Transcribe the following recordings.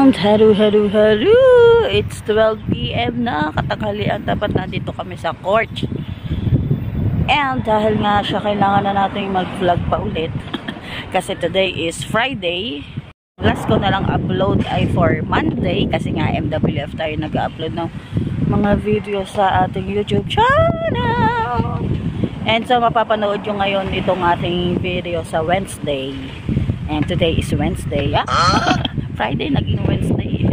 Hello. It's 12 PM na. Katanghalian, dapat nandito kami sa court. And dahil nga siya, kailangan na natin mag-vlog pa ulit. Kasi today is Friday. Last ko na lang upload ay for Monday. Kasi nga MWF tayo nag-upload ng mga video sa ating YouTube channel. And so mapapanood nyo ngayon itong ating video sa Wednesday. And today is Wednesday. Friday naging Wednesday.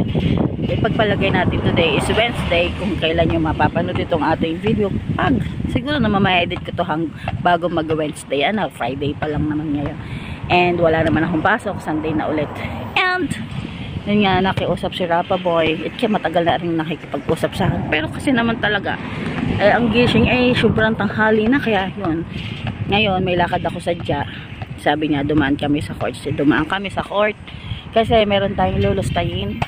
Pagpalagay natin today is Wednesday, kung kailan nyo mapapanood itong ating video. Pag siguro na mamaya-edit ko to bago mag-Wednesday. Friday pa lang naman ngayon. And wala naman akong pasok. Sunday na ulit. And yun nga, nakiusap si Rapa Boy. Matagal na rin nakikipag-usap sa akin. Pero kasi naman talaga, ang gising ay sobrang tanghali na. Kaya yun, ngayon may lakad ako sadya. Sabi niya, dumaan kami sa court. Dumaan kami sa court kasi meron tayong lulustayin.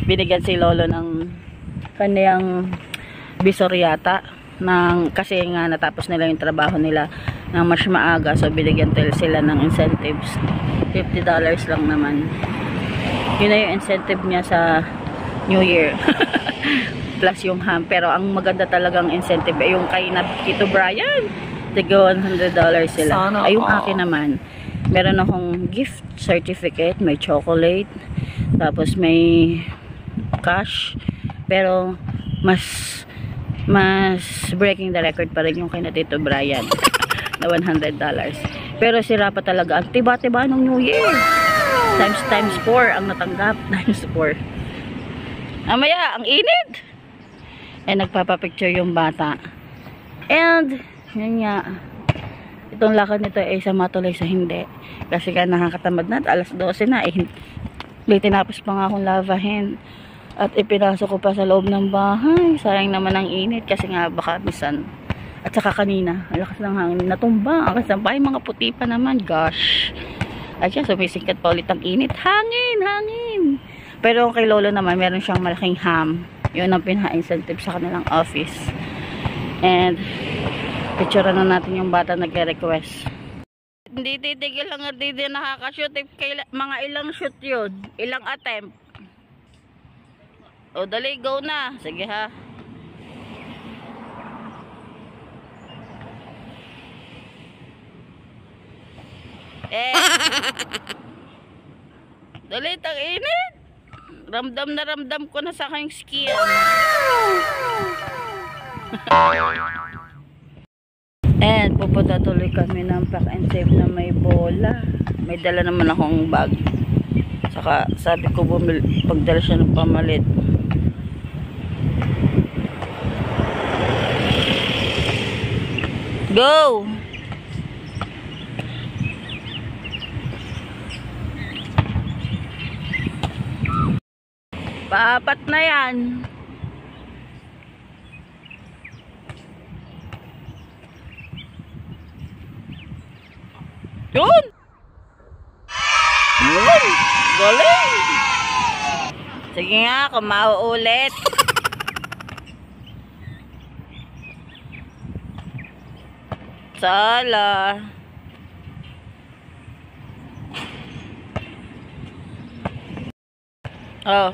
Binigyan si Lolo ng kaniyang bisor yata kasi nga natapos nila yung trabaho nila ng mas maaga, so binigyan sila ng incentives. $50 lang naman. Yun na yung incentive niya sa New Year. Plus yung ham. Pero ang maganda talagang incentive ay yung kay Tito Brian. Tigo $100 sila. Ay yung akin naman, meron akong gift certificate, may chocolate, tapos may cash, pero mas breaking the record pa rin yung kay Tito Brian na $100. Pero sira pa talaga ang tiba-tiba ng New Year. Times 4 ang natanggap. Times 4. Amaya, ang init. Nagpapapicture yung bata. And yun nga, itong lakad nito ay sa matuloy sa hindi. Kasi ka nakakatamad na, alas 12 na may tinapos pa nga akong lavahin at ipinasok ko pa sa loob ng bahay. Sayang naman ang init kasi nga baka misan. At saka kanina, ang lakas ng hangin, natumba ang kasampay, mga puti pa naman. Gosh, at siya, sumisikat pa ulit ang init. Hangin. Pero kay Lolo naman, meron siyang malaking ham. Yun ang pinaka-incentive sa kanilang office. And picture na natin yung bata nagre-request. Hindi titigil lang at hindi nakakashoot. Mga ilang shoot yun? Ilang attempt? O dali, go na. Sige ha. Dali, tang init. Ramdam na ramdam ko na sa aking skin. And pupunta tuloy kami ng Pack and Save na may bola. May dala naman akong bag. Saka sabi ko pagdala siya ng pamalit. Go! Paapat na yan. Yun! Galing! Sige nga, kung mauulit. Sala. Oh.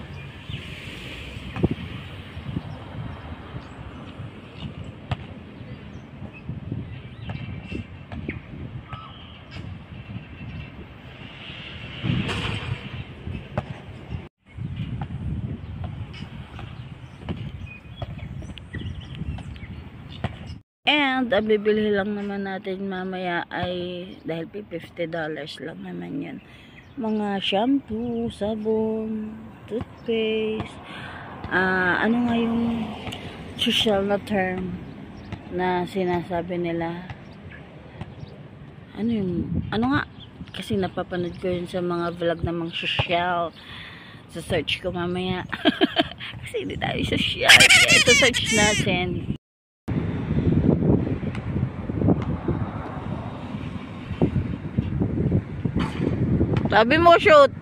And bibili lang naman natin mamaya ay dahil $50 lang naman yan. Mga shampoo, sabon, toothpaste, ano nga yung social na term na sinasabi nila, ano nga, kasi napapanood ko yun sa mga vlog na mga social. Sa search ko mamaya. Kasi hindi tayo social. Ito search natin. Sabi mo, shoot.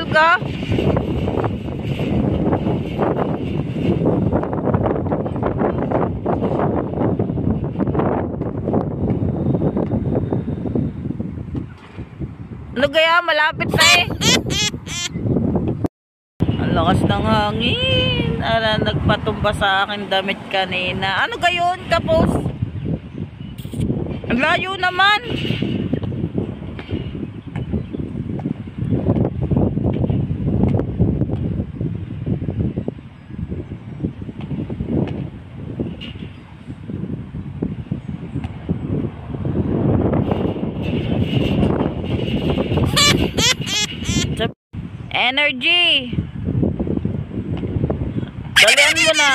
Tulog ah. Ano kaya? Malapit na eh. Ang lakas ng hangin. Nagpatumba sa akin damit kanina. Ano gayon, kapos? Ang layo naman. Energy. Dalian mo na.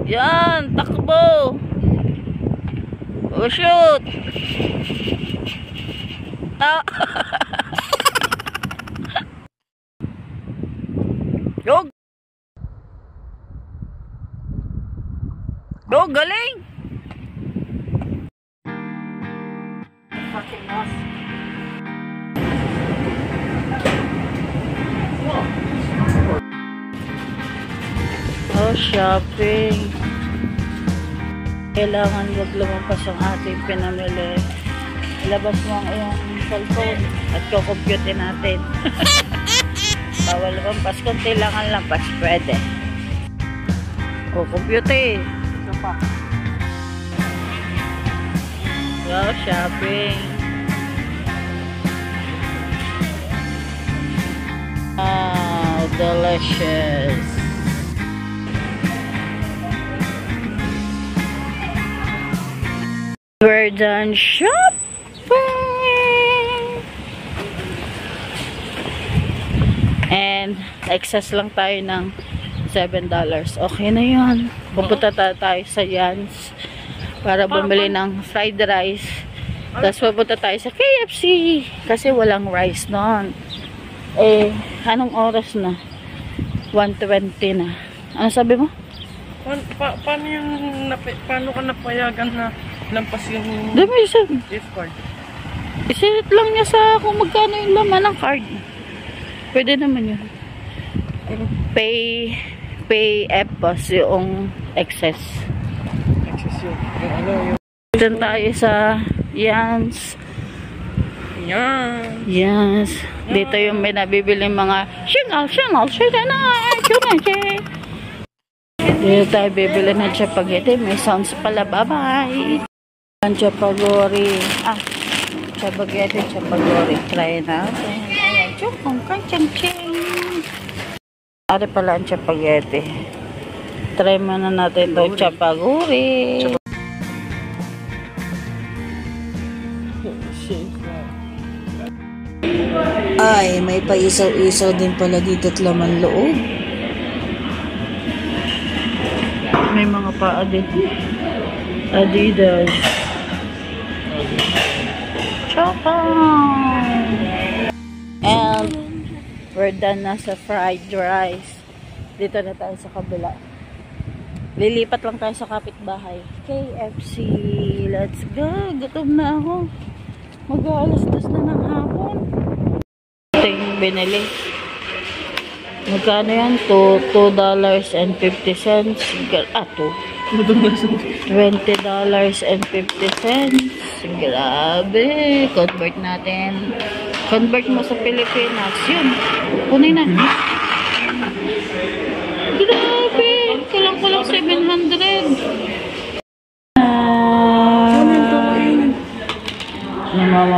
Yan, takbo. Oh, shoot. Ah. Yog. Oh, galing! Oh, shopping. Kailangan wag lumampas ang ating pinamili. Ilabas mo ang iyong cellphone at kukompute natin. Bawal lumampas. Kunti lang ang lampas. Pwede. Kukompute. Wow, shopping. Wow, delicious. We're done shopping. And excess lang tayo ng $7. Okay na yun. Pupunta tayo sa Jan's para bumili ng fried rice. Tapos pupunta tayo sa KFC kasi walang rice noon. Eh, anong oras na? 1:20 na. Ano sabi mo? Paano ka napayagan na lampas yung Dami isa. gift card? Isirit lang niya sa kung magkano yung laman ng card. Pwede naman yun. Pay EPOS yung excess. Excess yun. Ano yung... Dito tayo sa Jan's. Yan. Yes. Dito yung may nabibili mga shingal. Dito tayo bibili ng chapagete. May sounds pala. Bye-bye. Ang chapagori. Chapagete. Try natin. Ayan. Chukong kachang-ching. Ari pala ang chapagete. Try muna natin itong chapagori. Ay, may paisaw-isaw din pala dito at laman loob. May mga paa din. Adidas. Chopang! And we're done na sa fried rice. Dito na tayo sa kabila. Lilipat lang tayo sa kapitbahay. KFC. Let's go. Gutom na ako. Mag-aalas-das na ng hapon. Ito yung binili. Magkano yan? $2.50. $20.50. Grabe. Convert natin. Convert mo sa Pilipinas. Yun. Kunin na. Grabe. Kulang-kulang 700.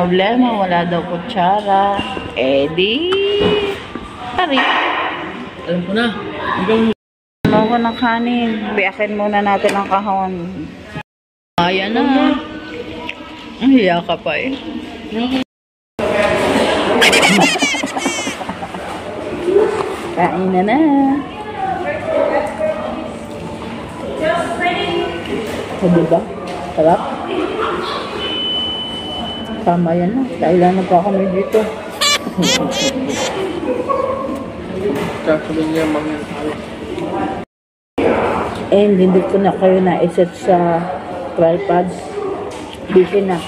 Problema, wala daw kutsara. Di pari. Alam ko na. Ano ko ng kanin? Biyakin muna natin ang kahon. Ayan na. Hiya ka pa eh. Kain na na. O diba? Sarap. Tama yan na. Dahil lang nagkakamay dito. Sasabihin niya mga And hindi ko na kayo na-set sa tripod. Busy na.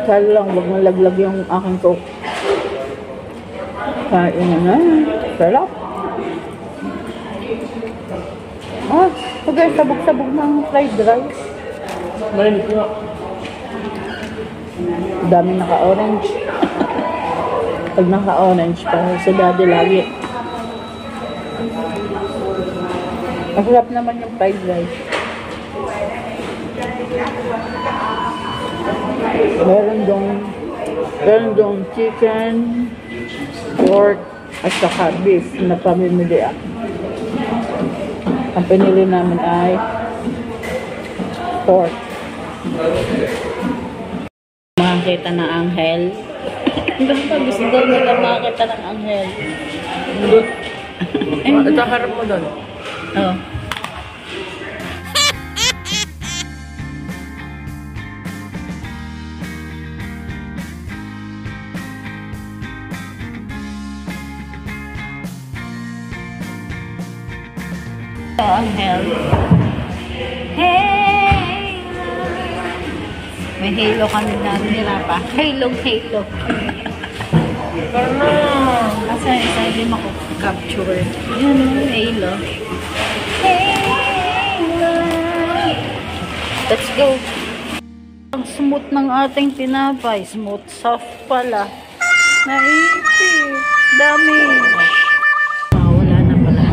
Kaya lang, wag nalaglag yung aking coke. Kain na. Sarap. Okay, sabog-sabog ng fried rice. Malamig ko. Dami naka-orange. Pag naka-orange pa, sa daddy lagi. Masarap naman yung fried rice. Meron dong chicken, pork, at saka beef na pamimili ako. Ang pinili namin ay pork. Makakita ng anghel. Basta gusto daw nila makakita ng anghel. Ito harap mo doon. Oh. Anghel. Hey! May halo kami nila pa. Halo. Karna! Kasi isa hindi mako-capture. Yan o, halo. Halo! Let's go! Ang smooth ng ating tinapay. Smooth soft pala. Naipit. Dami. Wala na pala.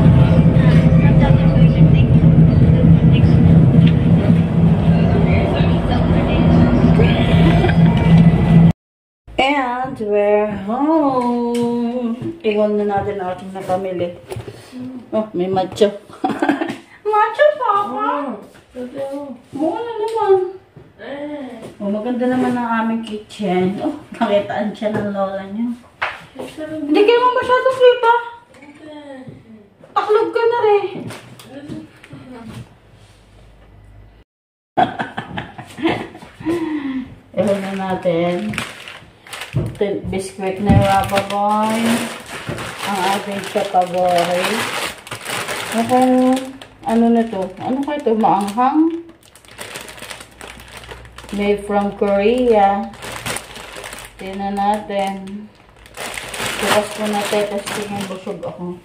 And we're home. Iwan na natin ang ating napamili. Oh, may macho. Macho, Papa? Mukha na naman. Oh, maganda naman ang aming kitchen. Oh, nakitaan siya ng lola niya. Hindi kayo mo masyadong kita. Taklog ka na rin. Iwan na natin. Biscuit na Rapaboy. Ang ating chapabori. Ano na to? Ano kayo to? Maanghang? Made from Korea. Tingnan natin. Bukas ko na tayo. Tapos tingnan busog ako.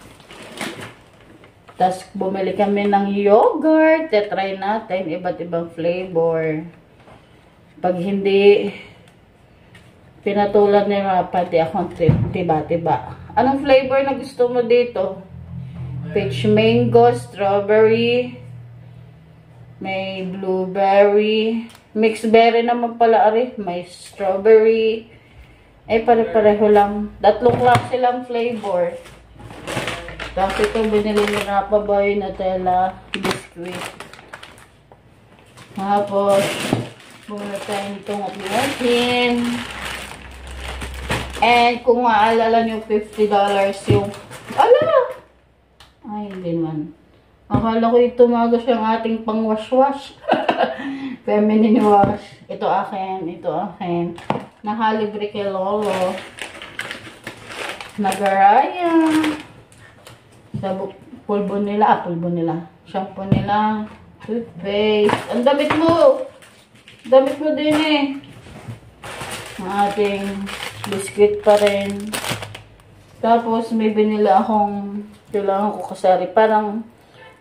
Tapos bumili kami ng yogurt. Try natin. Iba't ibang flavor. Pag hindi pinatulad ni Rapa, di akong tiba-tiba. Anong flavor na gusto mo dito? Peach mango, strawberry, may blueberry, mixed berry naman pala ari, may strawberry. Ay, pare-pareho lang. Tatlong klase lang flavor. Tapos ito, binili ni Rapa Boy, Nutella, biscuit. Tapos, muna tayo nitong natin. And kung maalala nyo, $50 yung... Ala! Ay, hindi man. Akala ko ito maga siyang ating pang wash-wash. Feminine wash. Ito akin. Nakalibre kay Lolo. Nagaraya. Pulbo nila. Shampoo nila. Toothpaste. Ang damit mo! Damit mo din eh. Ang ating biscuit pa rin. Tapos, may binila akong kailangan ko kasari. Parang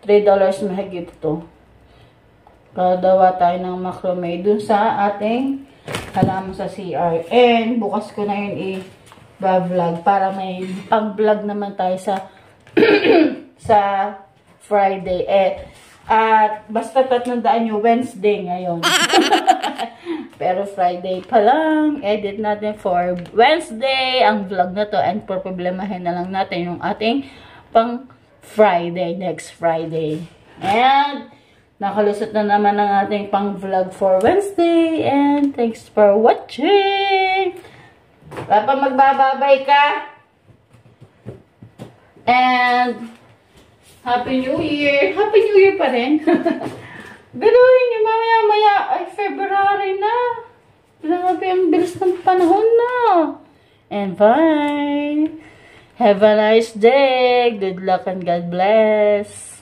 $3 mahigit to. Kadawa tayo ng macrame dun sa ating halaman sa CR. And, bukas ko na yun i-vlog para may pang-vlog naman tayo sa sa Friday. At basta tatandaan nyo, Wednesday ngayon. Pero Friday pa lang, edit natin for Wednesday ang vlog na to. And problemahin na lang natin yung ating pang Friday, next Friday. And nakalusot na naman ang ating pang vlog for Wednesday. And thanks for watching. Papa, magbababay ka. And Happy New Year. Happy New Year pa rin. Galuhin nyo mamaya-maya. Ay, February na. Grabe, ang bilis ng panahon na. And bye. Have a nice day. Good luck and God bless.